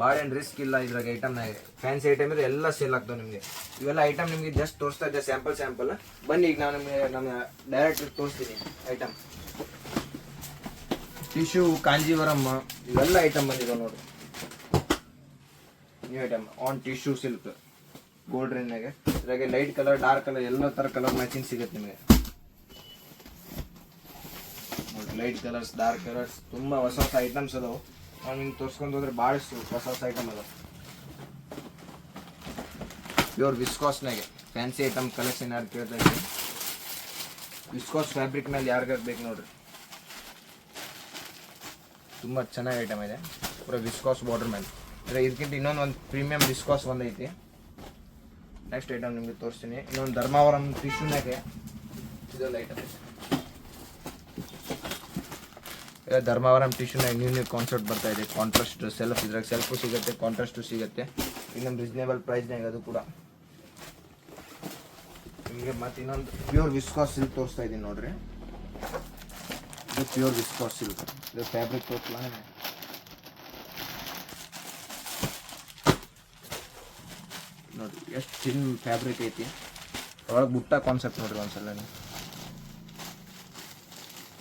B: ಭಾಳ ಏನು ರಿಸ್ಕ್ ಇಲ್ಲ ಇದ್ರಾಗ ಐಟಮ್ನಾಗೆ. ಫ್ಯಾನ್ಸಿ ಐಟಮ್ ಇದ್ರೆ ಎಲ್ಲ ಸೇಲ್ ಆಗ್ತವೆ ನಿಮಗೆ. ಇವೆಲ್ಲ ಐಟಮ್ ನಿಮಗೆ ಜಸ್ಟ್ ತೋರಿಸ್ತಾ ಇದ್ದೆ, ಸ್ಯಾಂಪಲ್. ಬನ್ನಿ ಈಗ ನಾನು ನಿಮಗೆ ನಮ್ಮ ಡೈರೆಕ್ಟ್ ತೋರಿಸ್ತೀನಿ ಐಟಮ್. ಟಿಶ್ಯೂ, ಕಾಂಜೀವರಂ, ಇವೆಲ್ಲ ಐಟಮ್ ಬಂದಿದೆ ನೋಡಿ. New item on tissue silk, gold ರೇಂಜ್ನಾಗೆ. ಇದ್ರಾಗೆ ಲೈಟ್ ಕಲರ್, ಡಾರ್ಕ್ ಕಲರ್, ಎಲ್ಲ ಥರ ಕಲರ್ ಮ್ಯಾಚಿಂಗ್ ಸಿಗುತ್ತೆ ನಿಮಗೆ. ನೋಡಿ ಲೈಟ್ ಕಲರ್ಸ್, ಡಾರ್ಕ್ ಕಲರ್ಸ್, ತುಂಬ ಹೊಸ ಐಟಮ್ಸ್ ಅದಾವೆ. ನಾವು ನಿಮ್ಗೆ ತೋರಿಸ್ಕೊಂಡು ಹೋದ್ರೆ ಭಾಳಷ್ಟು ಹೊಸ ಐಟಮ್ ಅದಾವೆ. ಪ್ಯೂರ್ ವಿಸ್ಕಾಸ್ನಾಗೆ ಫ್ಯಾನ್ಸಿ ಐಟಮ್ ಕಲೆಕ್ಷನ್ ಯಾರು ಕೇಳ್ತಾ ಇದ್ದೀವಿ. ವಿಸ್ಕಾಸ್ ಫ್ಯಾಬ್ರಿಕ್ ಮೇಲೆ ಯಾರಿಗಾರು ಬೇಕು ನೋಡ್ರಿ, ತುಂಬ ಚೆನ್ನಾಗಿ ಐಟಮ್ ಇದೆ. ಪೂರ ವಿಸ್ಕಾಸ್ ಬಾರ್ಡರ್ ಮೇಲೆ. ಇದಕ್ಕಿಂತ ಇನ್ನೊಂದು ಪ್ರೀಮಿಯಂ ವಿಸ್ಕಾಸ್ ಒಂದೈತಿ. ನೆಕ್ಸ್ಟ್ ಐಟಮ್ ನಿಮಗೆ ತೋರಿಸ್ತೀನಿ. ಇನ್ನೊಂದು ಧರ್ಮಾವರಂ ಟಿಶ್ಯೂನಾಗೆ ಇದೊಂದು ಐಟಮ್ ಇದೆ. ಧರ್ಮಾವರಂ ಟಿಶ್ಯೂನಾಗ ನ್ಯೂ ಕಾನ್ಸೆಪ್ಟ್ ಬರ್ತಾ ಇದೆ. ಕಾಂಟ್ರಾಸ್ಟ್ ಸೆಲ್ಫ್, ಇದ್ರಾಗ ಸೆಲ್ಫು ಸಿಗುತ್ತೆ, ಕಾಂಟ್ರಾಸ್ಟು ಸಿಗುತ್ತೆ. ಇನ್ನೊಂದು ರೀಸನೇಬಲ್ ಪ್ರೈಸ್ನಾಗ ಅದು ಕೂಡ ನಿಮಗೆ. ಮತ್ತು ಇನ್ನೊಂದು ಪ್ಯೂರ್ ವಿಸ್ಕಾಸ್ ಸಿಲ್ಕ್ ತೋರಿಸ್ತಾ ಇದ್ದೀನಿ ನೋಡ್ರಿ. ಇದು ಪ್ಯೂರ್ ವಿಸ್ಕಾಸ್ ಸಿಲ್ಕ್. ಇದು ಫ್ಯಾಬ್ರಿಕ್ ತೋರಿಸಲ ನೋಡಿ, ಎಷ್ಟು ಚಿನ್ ಫ್ಯಾಬ್ರಿಕ್ ಐತಿ. ಒಳಗೆ ಬುಟ್ಟ ಕಾನ್ಸೆಪ್ಟ್ ನೋಡ್ರಿ ಒಂದ್ಸಲ.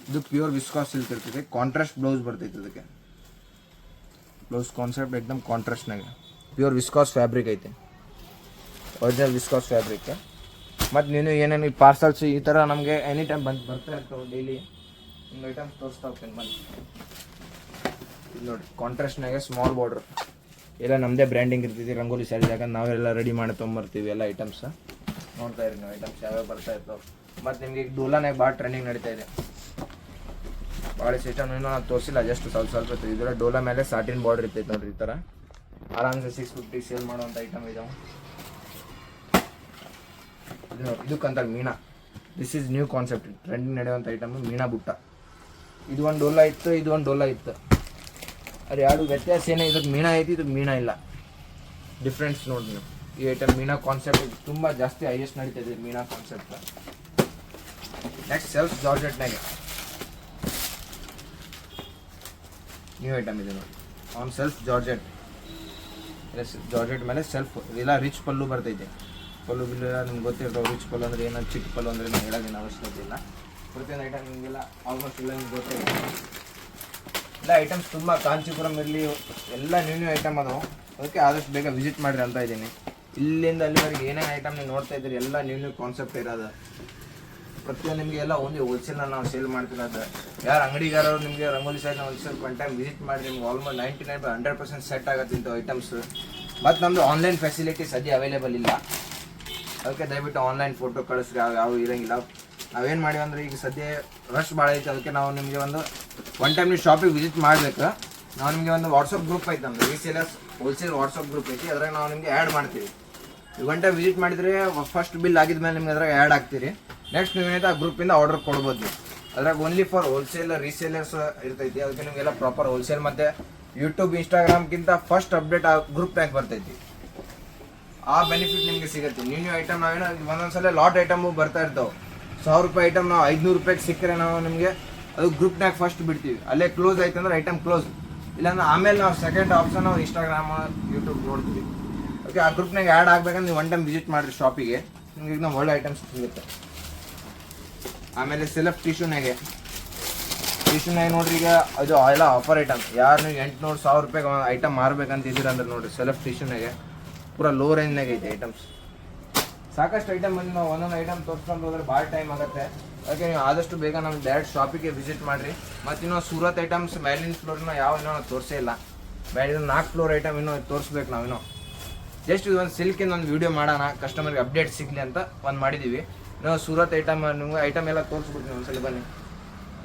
B: ಇದು ಪ್ಯೂರ್ ವಿಸ್ಕಾಸ್ ಸಿಲ್ಕ್ ಇರ್ತೈತೆ. ಕಾಂಟ್ರಾಸ್ಟ್ ಬ್ಲೌಸ್ ಬರ್ತೈತೆ ಇದಕ್ಕೆ. ಬ್ಲೌಸ್ ಕಾನ್ಸೆಪ್ಟ್ एकदम ಕಾಂಟ್ರಾಸ್ಟ್ನಾಗೆ. ಪ್ಯೂರ್ ವಿಸ್ಕಾಸ್ ಫ್ಯಾಬ್ರಿಕ್ ಐತೆ, ಒರಿಜಿನಲ್ ವಿಸ್ಕಾಸ್ ಫ್ಯಾಬ್ರಿಕ್. ಮತ್ತು ನೀನು ಏನೇನು ಈ ಪಾರ್ಸಲ್ಸ್ ಈ ಥರ ನಮಗೆ ಎನಿ ಟೈಮ್ ಬರ್ತಾ ಇರ್ತಾವೆ ಡೈಲಿ. ಹಿಂಗೆ ಐಟಮ್ಸ್ ತೋರಿಸ್ತಾ ಹೋಗ್ತೀನಿ ಬನ್ನಿ. ಇದು ನೋಡಿ ಕಾಂಟ್ರಾಸ್ಟ್ನಾಗೆ ಸ್ಮಾಲ್ ಬಾರ್ಡ್ರ್, ಎಲ್ಲ ನಮ್ಮದೇ ಬ್ರ್ಯಾಂಡಿಂಗ್ ಇರ್ತೈತಿ. ರಂಗೋಲಿ ಸ್ಯಾರಿದಾಗ ನಾವೆಲ್ಲ ರೆಡಿ ಮಾಡಿ ತೊಗೊಂಬರ್ತೀವಿ ಎಲ್ಲ ಐಟಮ್ಸ್. ನೋಡ್ತಾ ಇರಿ ನೀವು ಐಟಮ್ಸ್ ಯಾವ್ಯಾವ ಬರ್ತಾ ಇರ್ತಾವೆ. ಮತ್ತು ನಿಮಗೆ ಈಗ ಡೋಲಾನಾಗ ಭಾಳ ಟ್ರೆಂಡಿಂಗ್ ನಡೀತಾ ಇದೆ. ಭಾಳ ಐಟಮ್ ಏನೋ ನಾನು ತೋರಿಸಿಲ್ಲ, ಜಸ್ಟ್ ಸ್ವಲ್ಪ ಇರ್ತದೆ. ಇದರ ಡೋಲಾ ಮೇಲೆ ಸಾಟಿನ್ ಬಾರ್ಡರ್ ಇರ್ತೈತೆ ನೋಡ್ರಿ. ಈ ಥರ ಆರಾಮ್ಸೆ 650 ಸೇಲ್ ಮಾಡುವಂಥ ಐಟಮ್ ಇದಾವೆ. ಇದು ನೋಡಿ, ಇದಕ್ಕಂತಾರೆ meena. This is new concept, trending ನಡೆಯುವಂಥ ಐಟಮ್ ಮೀನಾ ಬುಟ್ಟ. ಇದು ಒಂದು ಡೋಲಾ ಇತ್ತು, ಇದು ಒಂದು ಡೋಲಾ ಇತ್ತು. ಅದು ಎರಡು ವ್ಯತ್ಯಾಸ ಏನೇ, ಇದಕ್ಕೆ ಮೀನಾ ಐತಿ, ಇದಕ್ಕೆ ಮೀನಾ ಇಲ್ಲ. ಡಿಫ್ರೆನ್ಸ್ ನೋಡಿ ನೀವು. ಈ ಐಟಮ್ ಮೀನಾ ಕಾನ್ಸೆಪ್ಟ್ ತುಂಬ ಜಾಸ್ತಿ ಹೈಯೆಸ್ಟ್ ನಡೀತಿದೆ ಮೀನಾ ಕಾನ್ಸೆಪ್ಟ್. ನೆಕ್ಸ್ಟ್ ಸೆಲ್ಫ್ ಜಾರ್ಜೆಟ್ನಾಗೆ ನ್ಯೂ ಐಟಮ್ ಇದೆ ನೋಡಿ. On self georgette. ಜಾರ್ಜೆಟ್ ಮೇಲೆ ಸೆಲ್ಫ್, ಇದೆಲ್ಲ ರಿಚ್ ಪಲ್ಲು ಬರ್ತೈತೆ. ಪಲ್ಲು ಬಿಲ್ಲ ನಿಮ್ಗೆ ಗೊತ್ತಿರ್ತಾವೆ. ರಿಚ್ ಪಲ್ಲು ಅಂದರೆ ಏನೋ, ಚಿಕ್ಕ ಪಲ್ಲು ಅಂದರೆ ನಾನು ಹೇಳೋದೇನು ಅವಶ್ಯಕತೆ ಇಲ್ಲ. ಪ್ರತಿಯೊಂದು ಐಟಮ್ ನಿಮಗೆಲ್ಲ ಆಲ್ಮೋಸ್ಟ್ ಎಲ್ಲ ನಿಮ್ಗೆ ಗೊತ್ತಿರುತ್ತೆ. ಎಲ್ಲ ಐಟಮ್ಸ್ ತುಂಬ ಕಾಂಚೀಪುರಂ ಇರಲಿ, ಎಲ್ಲ ನ್ಯೂ ಐಟಮ್ ಅದಾವೆ. ಅದಕ್ಕೆ ಆದಷ್ಟು ಬೇಗ ವಿಸಿಟ್ ಮಾಡಿರಿ ಅಂತ ಇದ್ದೀನಿ. ಇಲ್ಲಿಂದ ಅಲ್ಲಿವರೆಗೆ ಏನೇ ಐಟಮ್ ನೀವು ನೋಡ್ತಾ ಇದ್ದೀರಿ ಎಲ್ಲ ನ್ಯೂ ಕಾನ್ಸೆಪ್ಟ್ ಇರೋದು. ಪ್ರತಿಯೊಂದು ನಿಮಗೆ ಎಲ್ಲ ಒಂದು ಹೋಲ್ಸೇಲ್ನಲ್ಲಿ ನಾವು ಸೇಲ್ ಮಾಡ್ತಿರೋದು. ಯಾರು ಅಂಗಡಿಗಾರರು ನಿಮಗೆ ರಂಗೋಲಿ ಸೈಡ್ನ ಹೋಲ್ಸೇಲ್ ಒನ್ ಟೈಮ್ ವಿಸಿಟ್ ಮಾಡಿ ನಿಮ್ಗೆ ಆಲ್ಮೋಸ್ಟ್ 99% ಸೆಟ್ ಆಗುತ್ತೆ ಇಂಥ ಐಟಮ್ಸ್. ಮತ್ತು ನಮ್ಮದು ಆನ್ಲೈನ್ ಫೆಸಿಲಿಟಿ ಸದ್ಯ ಅವೈಲೇಬಲ್ ಇಲ್ಲ. ಅದಕ್ಕೆ ದಯವಿಟ್ಟು ಆನ್ಲೈನ್ ಫೋಟೋ ಕಳಿಸ್ರಿ, ಯಾವ ಇರೋಂಗಿಲ್ಲ. ನಾವೇನು ಮಾಡಿವಿ ಅಂದರೆ ಈಗ ಸದ್ಯ ರಶ್ ಭಾಳ ಐತೆ. ಅದಕ್ಕೆ ನಾವು ನಿಮಗೆ ಒನ್ ಟೈಮ್ ನೀವು ಶಾಪಿಗೆ ವಿಸಿಟ್ ಮಾಡಬೇಕು. ನಾವು ನಿಮಗೆ ಒಂದು ವಾಟ್ಸಪ್ ಗ್ರೂಪ್ ಐತೆ, ನಮ್ಮದು ರೀಸೇಲರ್ಸ್ ಹೋಲ್ಸೇಲ್ ವಾಟ್ಸಪ್ ಗ್ರೂಪ್ ಐತಿ. ಅದ್ರಾಗ ನಾವು ನಿಮಗೆ ಆ್ಯಡ್ ಮಾಡ್ತೀವಿ. ಈಗ ಒನ್ ಟೈಮ್ ವಿಸಿಟ್ ಮಾಡಿದರೆ ಫಸ್ಟ್ ಬಿಲ್ ಆಗಿದ್ಮೇಲೆ ನಿಮ್ಗೆ ಅದ್ರಾಗ ಆ್ಯಡ್ ಆಗ್ತೀರಿ. ನೆಕ್ಸ್ಟ್ ನೀವೇನೈತೆ ಆ ಗ್ರೂಪಿಂದ ಆರ್ಡರ್ ಕೊಡ್ಬೋದು ನೀವು. ಅದ್ರಾಗ ಓನ್ಲಿ ಫಾರ್ ಹೋಲ್ಸೇಲ್ ರೀಸೇಲರ್ಸ್ ಇರ್ತೈತಿ. ಅದಕ್ಕೆ ನಿಮಗೆಲ್ಲ ಪ್ರಾಪರ್ ಹೋಲ್ಸೇಲ್ ಮತ್ತು ಯೂಟ್ಯೂಬ್ ಇನ್ಸ್ಟಾಗ್ರಾಮ್ಗಿಂತ ಫಸ್ಟ್ ಅಪ್ಡೇಟ್ ಆ ಗ್ರೂಪ್ನಾಗ ಬರ್ತೈತಿ. ಆ ಬೆನಿಫಿಟ್ ನಿಮಗೆ ಸಿಗುತ್ತೆ. ನ್ಯೂ ಐಟಮ್ ನಾವೇನೋ ಒಂದೊಂದ್ಸಲ ಲಾಟ್ ಐಟಮು ಬರ್ತಾ ಇರ್ತಾವೆ. 1000 ರೂಪಾಯಿ ಐಟಮ್ ನಾವು 500 ರೂಪಾಯಿಗೆ ಸಿಕ್ಕರೆ ನಾವು ನಿಮಗೆ ಅದು ಗ್ರೂಪ್ನಾಗ ಫಸ್ಟ್ ಬಿಡ್ತೀವಿ. ಅಲ್ಲೇ ಕ್ಲೋಸ್ ಆಯ್ತು ಅಂದ್ರೆ ಐಟಮ್ ಕ್ಲೋಸ್. ಇಲ್ಲಾಂದ್ರೆ ಆಮೇಲೆ ನಾವು ಸೆಕೆಂಡ್ ಆಪ್ಷನ್ ನಾವು ಇನ್ಸ್ಟಾಗ್ರಾಮ್ ಯೂಟ್ಯೂಬ್ ನೋಡ್ತೀವಿ. ಓಕೆ, ಆ ಗ್ರೂಪ್ನಾಗ ಆ್ಯಡ್ ಆಗ್ಬೇಕಂದ್ರೆ ನೀವು ಒನ್ ಟೈಮ್ ವಿಸಿಟ್ ಮಾಡಿರಿ ಶಾಪಿಗೆ, ನಿಮ್ಗೆ ಈಗ ನಾವು ಒಳ್ಳೆ ಐಟಮ್ಸ್ ಸಿಗುತ್ತೆ. ಆಮೇಲೆ ಸೆಲ್ಫ್ ಟಿಶ್ಯೂನಾಗೆ ನೋಡ್ರಿ, ಈಗ ಅದು ಎಲ್ಲ ಆಫರ್ ಐಟಮ್. ಯಾರು ನೀವು 800-1000 ರೂಪಾಯಿಗೆ ಐಟಮ್ ಮಾರ್ಬೇಕಂತ ಇದ್ದೀರಂದ್ರೆ ನೋಡ್ರಿ, ಸೆಲ್ಫ್ ಟಿಶ್ಯೂನಾಗೆ ಪೂರಾ ಲೋ ರೇಂಜ್ನಾಗ ಐತೆ ಐಟಮ್ಸ್. ಸಾಕಷ್ಟು ಐಟಮ್ ಬಂದು ನಾವು ಒಂದೊಂದು ಐಟಮ್ ತೋರಿಸ್ಕೊಂಡು ಹೋದ್ರೆ ಭಾಳ ಟೈಮ್ ಆಗುತ್ತೆ. ಅದಕ್ಕೆ ನೀವು ಆದಷ್ಟು ಬೇಗ ನಮ್ಮ ಡೈರೆಕ್ಟ್ ಶಾಪಿಗೆ ವಿಸಿಟ್ ಮಾಡಿರಿ. ಮತ್ತು ಇನ್ನೂ ಸೂರತ್ ಐಟಮ್ಸ್ ಮೇಲಿನ ಫ್ಲೋರ್ನ ಯಾವ ಇನ್ನೂ ನಾವು ತೋರಿಸೇ ಇಲ್ಲ. ಮೇಲಿನ 4 ಫ್ಲೋರ್ ಐಟಮ್ ಇನ್ನೂ ತೋರಿಸ್ಬೇಕು ನಾವಿನ್ನೂ. ಜಸ್ಟ್ ಇದು ಒಂದು ಸಿಲ್ಕಿಂದ ಒಂದು ವೀಡಿಯೋ ಮಾಡೋಣ, ಕಸ್ಟಮರ್ಗೆ ಅಪ್ಡೇಟ್ ಸಿಗಲಿ ಅಂತ ಒಂದು ಮಾಡಿದ್ದೀವಿ. ನಾವು ಸೂರತ್ ಐಟಮ್ ನಿಮ್ಗೆ ಐಟಮ್ ಎಲ್ಲ ತೋರಿಸ್ಬಿಡ್ತೀವಿ ಒಂದ್ಸಲ ಬನ್ನಿ.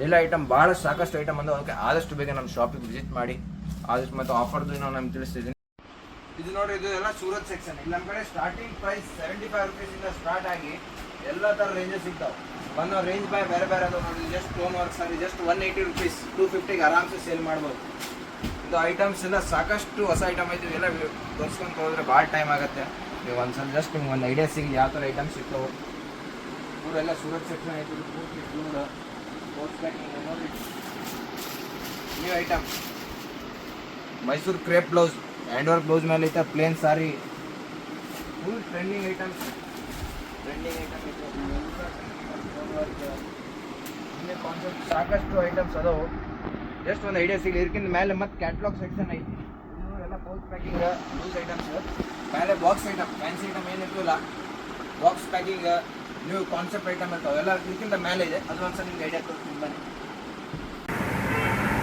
B: ಎಲ್ಲ ಐಟಮ್ ಭಾಳ ಸಾಕಷ್ಟು ಐಟಮ್ ಬಂದು, ಅದಕ್ಕೆ ಆದಷ್ಟು ಬೇಗ ನಮ್ಮ ಶಾಪಿಗೆ ವಿಸಿಟ್ ಮಾಡಿ. ಆದಷ್ಟು ಮತ್ತು ಆಫರ್ದು ನಾವು ನಮ್ಗೆ ತಿಳಿಸ್ತಿದ್ದೀನಿ. ಇದು ನೋಡಿರಿ, ಇದು ಎಲ್ಲ ಸೂರತ್ ಸೆಕ್ಷನ್. ಇಲ್ಲಿ ನಮ್ಮ ಕಡೆ ಸ್ಟಾರ್ಟಿಂಗ್ ಪ್ರೈಸ್ 75 ರೂಪೀಸಿಂದ ಸ್ಟಾರ್ಟ್ ಆಗಿ ಎಲ್ಲ ಥರ ರೇಂಜಸ್ ಸಿಗ್ತಾವೆ. ಬಂದು ರೇಂಜ್ ಬೈ ಬೇರೆ ಬೇರೆ ಅದು ನೋಡಿ. ಜಸ್ಟ್ ಸ್ಟೋನ್ ವರ್ಕ್ ಸಾರಿ ಜಸ್ಟ್ 180 ರೂಪೀಸ್ 250ಗೆ ಆರಾಮ್ಸೆ ಸೇಲ್ ಮಾಡ್ಬೋದು. ಇದು ಐಟಮ್ಸ್ ಎಲ್ಲ ಸಾಕಷ್ಟು ಹೊಸ ಐಟಮ್ ಐತಿ. ಎಲ್ಲ ತೋರಿಸ್ಕೊಂಡು ಹೋದ್ರೆ ಭಾಳ ಟೈಮ್ ಆಗುತ್ತೆ. ನೀವು ಒಂದ್ಸಲ ಜಸ್ಟ್ ನಿಮ್ಗೆ ಒಂದು ಐಡಿಯಾ ಸಿಗಲಿ ಯಾವ ಥರ ಐಟಮ್ಸ್ ಸಿಗ್ತಾವೆ. ಇವರೆಲ್ಲ ಸೂರತ್ ಸೆಕ್ಷನ್ ಐತಿ. ನೋಡಿ, new item Mysuru crepe blouse, hand work blouse ಮೇಲೆ ಐತೆ. Plain sari, full trending items concept ಸಾಕಷ್ಟು ಐಟಮ್ಸ್ ಅದಾವು. ಜಸ್ಟ್ ಒಂದು ಐಡಿಯಾ ಸಿಗಲಿ. ಇದಕ್ಕಿಂತ ಮೇಲೆ ಮತ್ತೆ ಕ್ಯಾಟ್ಲಾಗ್ ಸೆಕ್ಷನ್ ಐತಿ. ಎಲ್ಲ ಪೌಚ್ ಪ್ಯಾಕಿಂಗ್ ಲೂಸ್ ಐಟಮ್ಸ್. ಮೇಲೆ ಬಾಕ್ಸ್ ಐಟಮ್, ಫ್ಯಾನ್ಸಿ ಐಟಮ್ ಏನಿರ್ತಿಲ್ಲ, box packing new concept item ಇರ್ತಾವೆ. ಎಲ್ಲ ಇದಕ್ಕಿಂತ ಮೇಲೆ ಇದೆ. ಅದು ಒಂದ್ಸಲ ನಿಮ್ಗೆ ಐಡಿಯಾ ಕೊಡ್ತೀನಿ ಬನ್ನಿ.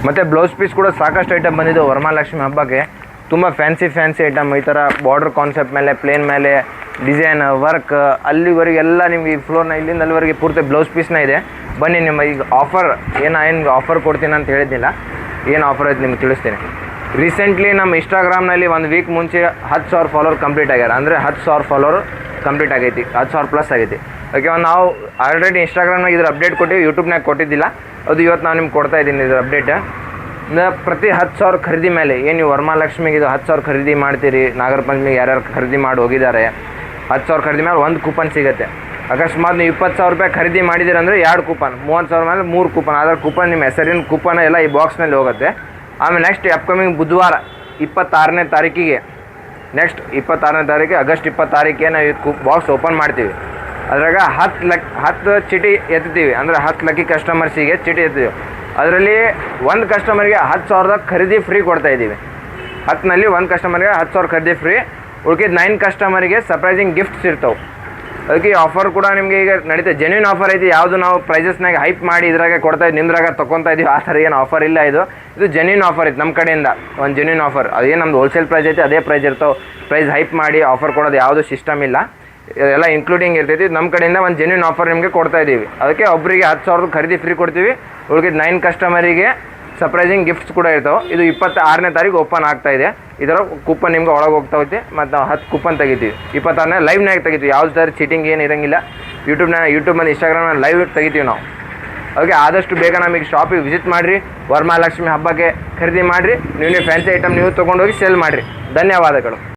A: ಮತ್ತು ಬ್ಲೌಸ್ ಪೀಸ್ ಕೂಡ ಸಾಕಷ್ಟು ಐಟಮ್ ಬಂದಿದ್ದು ವರಮಹಾಲಕ್ಷ್ಮಿ ಹಬ್ಬಕ್ಕೆ. ತುಂಬ ಫ್ಯಾನ್ಸಿ ಐಟಮ್, ಈ ಥರ ಬಾರ್ಡರ್ ಕಾನ್ಸೆಪ್ಟ್ ಮೇಲೆ, ಪ್ಲೇನ್ ಮೇಲೆ ಡಿಸೈನ್ ವರ್ಕ್, ಅಲ್ಲಿವರೆಗೆ ಎಲ್ಲ ನಿಮ್ಗೆ ಈ ಫ್ಲೋರ್ನ ಇಲ್ಲಿಂದ ಅಲ್ಲಿವರೆಗೆ ಪೂರ್ತಿ ಬ್ಲೌಸ್ ಪೀಸ್ನ ಇದೆ. ಬನ್ನಿ, ನಿಮ್ಮ ಈಗ ಆಫರ್ ಏನು ಆಫರ್ ಕೊಡ್ತೀನಿ ಅಂತ ಹೇಳಿದ್ದಿಲ್ಲ, ಏನು ಆಫರ್ ಐತೆ ನಿಮ್ಗೆ ತಿಳಿಸ್ತೀನಿ. ರೀಸೆಂಟ್ಲಿ ನಮ್ಮ ಇನ್ಸ್ಟಾಗ್ರಾಮ್ನಲ್ಲಿ 1 ವೀಕ್ ಮುಂಚೆ 10,000 ಫಾಲೋವರ್ ಕಂಪ್ಲೀಟ್ ಆಗ್ಯಾರ. ಅಂದರೆ 10,000 ಫಾಲೋವರ್ ಕಂಪ್ಲೀಟ್ ಆಗೈತಿ, 10,000 ಪ್ಲಸ್ ಆಗೈತಿ. ಓಕೆ, ನಾವು ಆಲ್ರೆಡಿ ಇನ್ಸ್ಟಾಗ್ರಾಮ್ನಾಗ ಇದ್ರ ಅಪ್ಡೇಟ್ ಕೊಟ್ಟಿವಿ, ಯೂಟ್ಯೂಬ್ನಾಗ ಕೊಟ್ಟಿದ್ದಿಲ್ಲ. ಅದು ಇವತ್ತು ನಾನು ನಿಮ್ಗೆ ಕೊಡ್ತಾ ಇದ್ದೀನಿ ಇದ್ರ ಅಪ್ಡೇಟ್. ಪ್ರತಿ 10,000 ಖರೀದಿ ಮೇಲೆ ಏನು ನೀವು ವರಮಹಾಲಕ್ಷ್ಮಿಗೆ ಇದು 10,000 ಖರೀದಿ ಮಾಡ್ತೀರಿ, ನಾಗರ ಪಂಚಮಿಗೆ ಯಾರ್ಯಾರು ಖರೀದಿ ಮಾಡಿ ಹೋಗಿದ್ದಾರೆ, 10,000 ಖರೀದಿ ಮೇಲೆ 1 ಕೂಪನ್ ಸಿಗುತ್ತೆ. ಅಕಸ್ಮಾತ್ ನೀವು 20,000 ರೂಪಾಯಿ ಖರೀದಿ ಮಾಡಿದ್ದೀರ ಅಂದರೆ 2 ಕೂಪನ್, 30,000 ಮೇಲೆ 3 ಕೂಪನ್. ಅದರ ಕೂಪನ್ ನಿಮ್ಮ ಹೆಸರಿನ ಕೂಪನ್ ಎಲ್ಲ ಈ ಬಾಕ್ಸ್ನಲ್ಲಿ ಹೋಗುತ್ತೆ. ಆಮೇಲೆ ನೆಕ್ಸ್ಟ್ ಅಪ್ಕಮಿಂಗ್ ಬುಧವಾರ 26ನೇ ತಾರೀಕಿಗೆ, ನೆಕ್ಸ್ಟ್ 26ನೇ ತಾರೀಕಿಗೆ, ಆಗಸ್ಟ್ 20 ತಾರೀಕಿಗೆ ನಾವು ಈ ಬಾಕ್ಸ್ ಓಪನ್ ಮಾಡ್ತೀವಿ. ಅದ್ರಾಗ 10 ಚೀಟಿ ಎತ್ತೀವಿ. ಅಂದರೆ 10 ಲಕ್ಕಿ ಕಸ್ಟಮರ್ಸಿಗೆ ಚೀಟಿ ಎತ್ತೀವಿ. ಅದರಲ್ಲಿ 1 ಕಸ್ಟಮರ್ಗೆ 10,000 ಖರೀದಿ ಫ್ರೀ ಕೊಡ್ತಾಯಿದ್ದೀವಿ. 10ನಲ್ಲಿ 1 ಕಸ್ಟಮರ್ಗೆ 10,000 ಖರೀದಿ ಫ್ರೀ. ಉಳ್ಕಿದ 9 ಕಸ್ಟಮರಿಗೆ ಸರ್ಪ್ರೈಸಿಂಗ್ ಗಿಫ್ಟ್ಸ್ ಇರ್ತಾವೆ. ಅದಕ್ಕೆ ಈ ಆಫರ್ ಕೂಡ ನಿಮಗೆ ಈಗ ನಡೀತದೆ. ಜೆನ್ಯೂನ್ ಆಫರ್ ಐತಿ. ಯಾವುದು ನಾವು ಪ್ರೈಸಸ್ನಾಗ ಹೈಪ್ ಮಾಡಿ ಇದ್ರಾಗೆ ಕೊಡ್ತಾ ಇದ್ದೀವಿ, ನಿಮ್ದ್ರಾಗ ತೊಗೊತಾ ಇದ್ದೀವಿ, ಆ ಥರ ಏನು ಆಫರ್ ಇಲ್ಲ. ಇದು ಜೆನ್ಯೂನ್ ಆಫರ್ ಐತಿ ನಮ್ಮ ಕಡೆಯಿಂದ, ಒಂದು ಜೆನ್ಯೂನ್ ಆಫರ್. ಅದೇನು ನಮ್ದು ಹೋಲ್ಸೇಲ್ ಪ್ರೈಸ್ ಐತಿ, ಅದೇ ಪ್ರೈಸ್ ಇರ್ತಾವೆ. ಪ್ರೈಸ್ ಹೈಪ್ ಮಾಡಿ ಆಫರ್ ಕೊಡೋದು ಯಾವುದೂ ಸಿಸ್ಟಮ್ ಇಲ್ಲ, ಎಲ್ಲ ಇನ್ಕ್ಲೂಡಿಂಗ್ ಇರ್ತೈತಿ. ನಮ್ಮ ಕಡೆಯಿಂದ ಒಂದು ಜೆನ್ಯೂನ್ ಆಫರ್ ನಿಮಗೆ ಕೊಡ್ತಾ ಇದ್ದೀವಿ. ಅದಕ್ಕೆ ಒಬ್ಬರಿಗೆ 10,000 ಖರೀದಿ ಫ್ರೀ ಕೊಡ್ತೀವಿ. ಉಳಿದ 9 ಕಸ್ಟಮರಿಗೆ ಸರ್ಪ್ರೈಸಿಂಗ್ ಗಿಫ್ಟ್ಸ್ ಕೂಡ ಇರ್ತಾವೆ. ಇದು 26ನೇ ತಾರೀಕು ಓಪನ್ ಆಗ್ತಾ ಇದೆ. ಇದರ ಕೂಪನ್ ನಿಮ್ಗೆ ಒಳಗೆ ಹೋಗ್ತಾ ಹೋಗ್ತಿ. ಮತ್ತು ನಾವು 10 ಕೂಪನ್ ತೆಗಿತೀವಿ. 26ನೇ ಲೈವ್ನಾಗ ತೆಗಿತೀವಿ. ಯಾವುದೇ ಥರ ಚೀಟಿಂಗ್ ಏನು ಇರೋಂಗಿಲ್ಲ. ಯೂಟ್ಯೂಬ್ ಮತ್ತು ಇನ್ಸ್ಟಾಗ್ರಾಮ್ನ ಲೈವ್ ತೆಗಿತೀವಿ ನಾವು. ಅದಕ್ಕೆ ಆದಷ್ಟು ಬೇಗ ನಮಗೆ ಶಾಪಿಗೆ ವಿಸಿಟ್ ಮಾಡಿರಿ. ವರಮಹಾಲಕ್ಷ್ಮಿ ಹಬ್ಬಕ್ಕೆ ಖರೀದಿ ಮಾಡಿರಿ. ನೀವು ಫ್ಯಾನ್ಸಿ ಐಟಮ್ ನೀವು ತೊಗೊಂಡೋಗಿ ಸೇಲ್ ಮಾಡಿರಿ. ಧನ್ಯವಾದಗಳು.